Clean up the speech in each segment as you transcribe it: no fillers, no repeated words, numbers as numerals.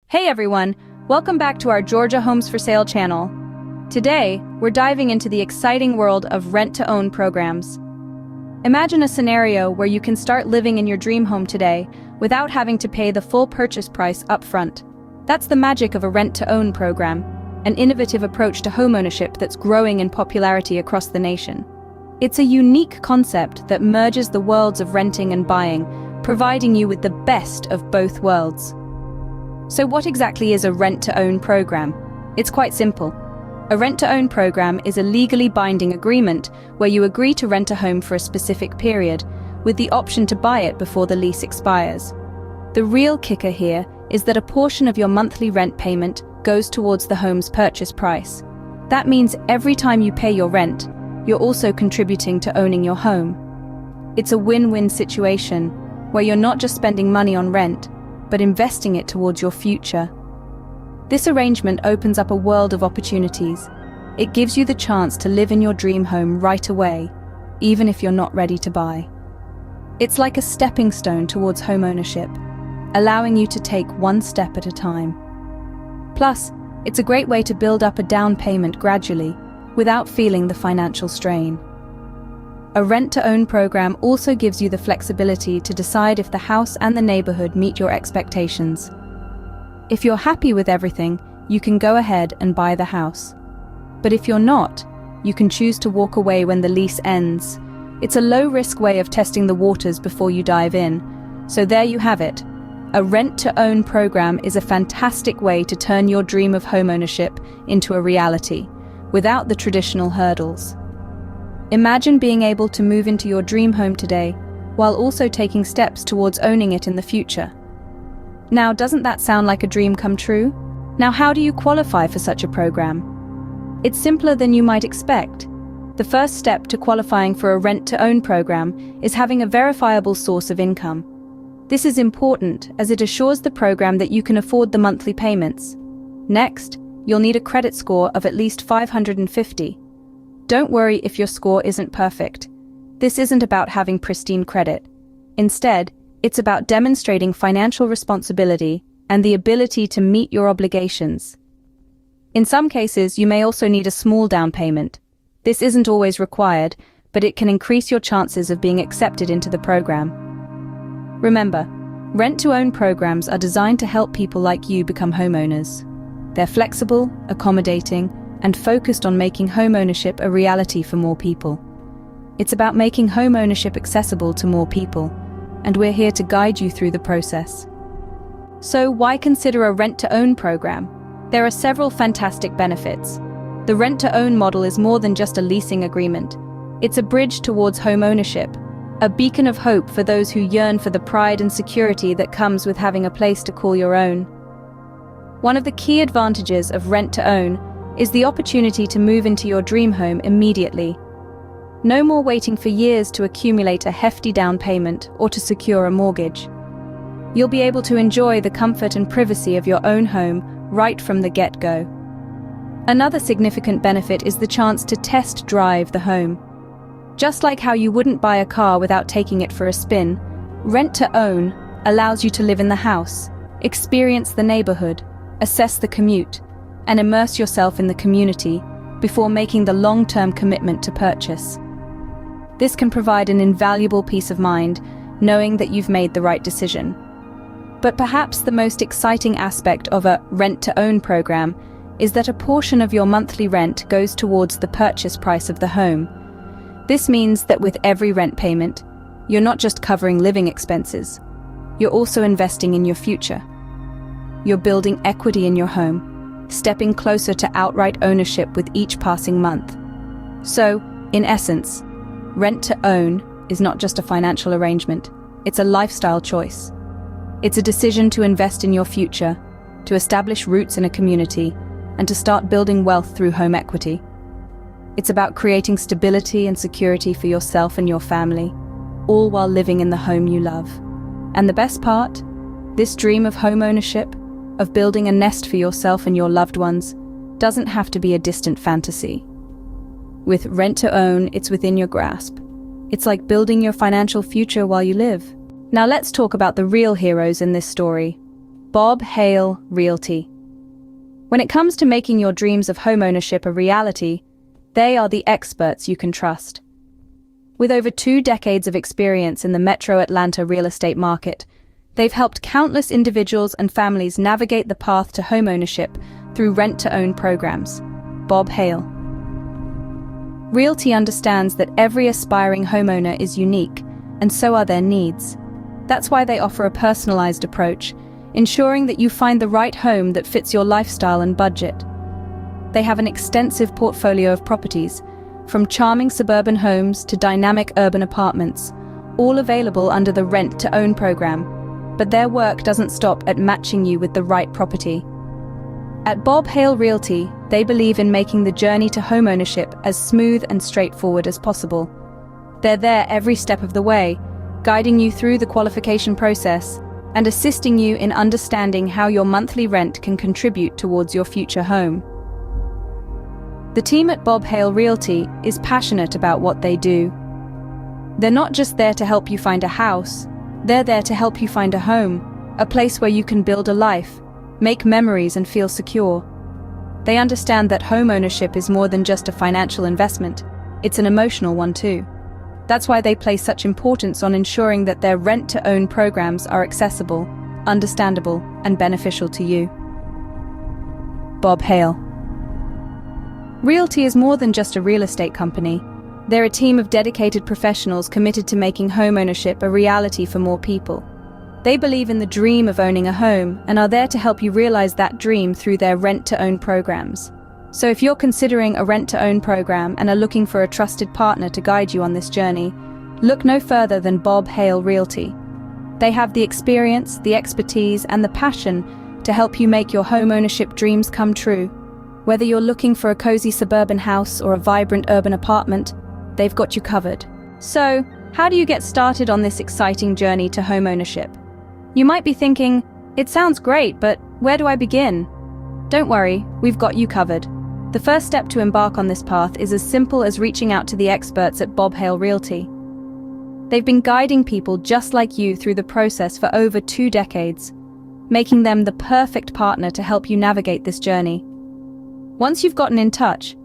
Hey everyone, welcome back to our Georgia Homes for Sale channel. Today, we're diving into the exciting world of rent-to-own programs. Imagine a scenario where you can start living in your dream home today without having to pay the full purchase price upfront. That's the magic of a rent-to-own program, an innovative approach to homeownership that's growing in popularity across the nation. It's a unique concept that merges the worlds of renting and buying, providing you with the best of both worlds. So what exactly is a rent-to-own program? It's quite simple. A rent-to-own program is a legally binding agreement where you agree to rent a home for a specific period, with the option to buy it before the lease expires. The real kicker here is that a portion of your monthly rent payment goes towards the home's purchase price. That means every time you pay your rent, you're also contributing to owning your home. It's a win-win situation where you're not just spending money on rent, but investing it towards your future. This arrangement opens up a world of opportunities. It gives you the chance to live in your dream home right away, even if you're not ready to buy. It's like a stepping stone towards homeownership, allowing you to take one step at a time. Plus, it's a great way to build up a down payment gradually, without feeling the financial strain. A rent-to-own program also gives you the flexibility to decide if the house and the neighborhood meet your expectations. If you're happy with everything, you can go ahead and buy the house. But if you're not, you can choose to walk away when the lease ends. It's a low-risk way of testing the waters before you dive in. So there you have it. A rent-to-own program is a fantastic way to turn your dream of homeownership into a reality, without the traditional hurdles. Imagine being able to move into your dream home today, while also taking steps towards owning it in the future. Now, doesn't that sound like a dream come true? Now, how do you qualify for such a program? It's simpler than you might expect. The first step to qualifying for a rent-to-own program is having a verifiable source of income. This is important as it assures the program that you can afford the monthly payments. Next, you'll need a credit score of at least 550. Don't worry if your score isn't perfect. This isn't about having pristine credit. Instead, it's about demonstrating financial responsibility and the ability to meet your obligations. In some cases, you may also need a small down payment. This isn't always required, but it can increase your chances of being accepted into the program. Remember, rent-to-own programs are designed to help people like you become homeowners. They're flexible, accommodating, and focused on making homeownership a reality for more people. It's about making homeownership accessible to more people, and we're here to guide you through the process. So why consider a rent-to-own program? There are several fantastic benefits. The rent-to-own model is more than just a leasing agreement. It's a bridge towards homeownership, a beacon of hope for those who yearn for the pride and security that comes with having a place to call your own. One of the key advantages of rent-to-own is the opportunity to move into your dream home immediately. No more waiting for years to accumulate a hefty down payment or to secure a mortgage. You'll be able to enjoy the comfort and privacy of your own home right from the get-go. Another significant benefit is the chance to test drive the home. Just like how you wouldn't buy a car without taking it for a spin, rent-to-own allows you to live in the house, experience the neighborhood, assess the commute, and immerse yourself in the community before making the long-term commitment to purchase. This can provide an invaluable peace of mind, knowing that you've made the right decision. But perhaps the most exciting aspect of a rent-to-own program is that a portion of your monthly rent goes towards the purchase price of the home. This means that with every rent payment, you're not just covering living expenses, you're also investing in your future. You're building equity in your home, stepping closer to outright ownership with each passing month. So, in essence, rent-to-own is not just a financial arrangement, it's a lifestyle choice. It's a decision to invest in your future, to establish roots in a community, and to start building wealth through home equity. It's about creating stability and security for yourself and your family, all while living in the home you love. And the best part? This dream of homeownership, of building a nest for yourself and your loved ones, doesn't have to be a distant fantasy. With rent-to-own, it's within your grasp. It's like building your financial future while you live. Now let's talk about the real heroes in this story. Bob Hale Realty. When it comes to making your dreams of homeownership a reality, they are the experts you can trust. With over 2 decades of experience in the metro Atlanta real estate market, they've helped countless individuals and families navigate the path to homeownership through rent-to-own programs. Bob Hale. Realty understands that every aspiring homeowner is unique, and so are their needs. That's why they offer a personalized approach, ensuring that you find the right home that fits your lifestyle and budget. They have an extensive portfolio of properties, from charming suburban homes to dynamic urban apartments, all available under the rent-to-own program. But their work doesn't stop at matching you with the right property. At Bob Hale Realty, they believe in making the journey to homeownership as smooth and straightforward as possible. They're there every step of the way, guiding you through the qualification process and assisting you in understanding how your monthly rent can contribute towards your future home. The team at Bob Hale Realty is passionate about what they do. They're not just there to help you find a house, they're there to help you find a home, a place where you can build a life, make memories and feel secure. They understand that homeownership is more than just a financial investment, it's an emotional one too. That's why they place such importance on ensuring that their rent-to-own programs are accessible, understandable, and beneficial to you. Bob Hale. Realty is more than just a real estate company. They're a team of dedicated professionals committed to making homeownership a reality for more people. They believe in the dream of owning a home and are there to help you realize that dream through their rent-to-own programs. So if you're considering a rent-to-own program and are looking for a trusted partner to guide you on this journey, look no further than Bob Hale Realty. They have the experience, the expertise, and the passion to help you make your homeownership dreams come true. Whether you're looking for a cozy suburban house or a vibrant urban apartment, they've got you covered. So, how do you get started on this exciting journey to homeownership? You might be thinking, it sounds great, but where do I begin? Don't worry, we've got you covered. The first step to embark on this path is as simple as reaching out to the experts at Bob Hale Realty. They've been guiding people just like you through the process for over 2 decades, making them the perfect partner to help you navigate this journey. Once you've gotten in touch,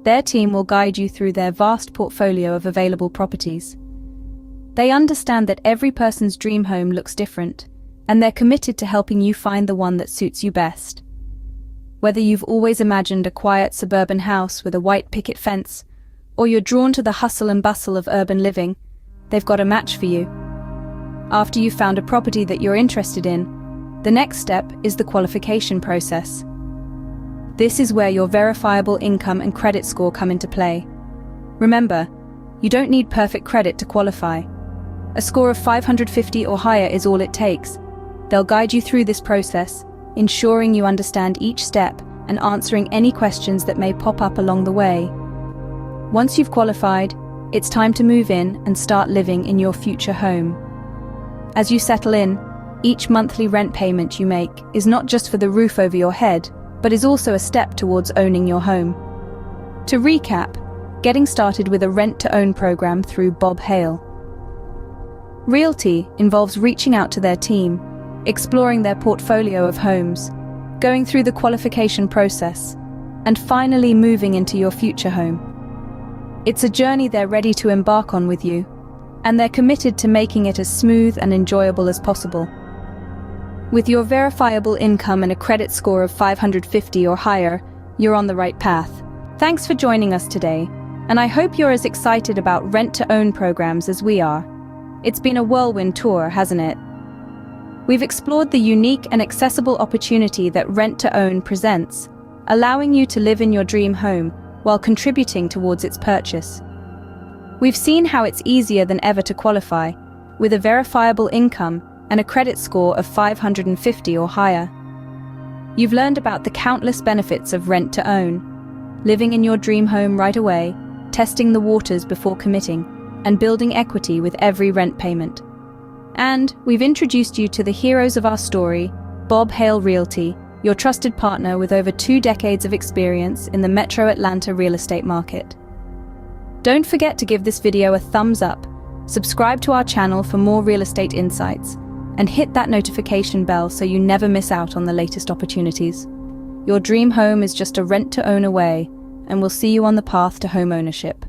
their team will guide you through their vast portfolio of available properties. They understand that every person's dream home looks different, and they're committed to helping you find the one that suits you best. Whether you've always imagined a quiet suburban house with a white picket fence, or you're drawn to the hustle and bustle of urban living, they've got a match for you. After you've found a property that you're interested in, the next step is the qualification process. This is where your verifiable income and credit score come into play. Remember, you don't need perfect credit to qualify. A score of 550 or higher is all it takes. They'll guide you through this process, ensuring you understand each step and answering any questions that may pop up along the way. Once you've qualified, it's time to move in and start living in your future home. As you settle in, each monthly rent payment you make is not just for the roof over your head, but is also a step towards owning your home. To recap, getting started with a rent-to-own program through Bob Hale Realty involves reaching out to their team, exploring their portfolio of homes, going through the qualification process, and finally moving into your future home. It's a journey they're ready to embark on with you, and they're committed to making it as smooth and enjoyable as possible. With your verifiable income and a credit score of 550 or higher, you're on the right path. Thanks for joining us today, and I hope you're as excited about rent-to-own programs as we are. It's been a whirlwind tour, hasn't it? We've explored the unique and accessible opportunity that rent-to-own presents, allowing you to live in your dream home while contributing towards its purchase. We've seen how it's easier than ever to qualify, with a verifiable income and a credit score of 550 or higher. You've learned about the countless benefits of rent-to-own, living in your dream home right away, testing the waters before committing, and building equity with every rent payment. And we've introduced you to the heroes of our story, Bob Hale Realty, your trusted partner with over 2 decades of experience in the metro Atlanta real estate market. Don't forget to give this video a thumbs up, subscribe to our channel for more real estate insights, and hit that notification bell so you never miss out on the latest opportunities. Your dream home is just a rent-to-own away, and we'll see you on the path to home ownership.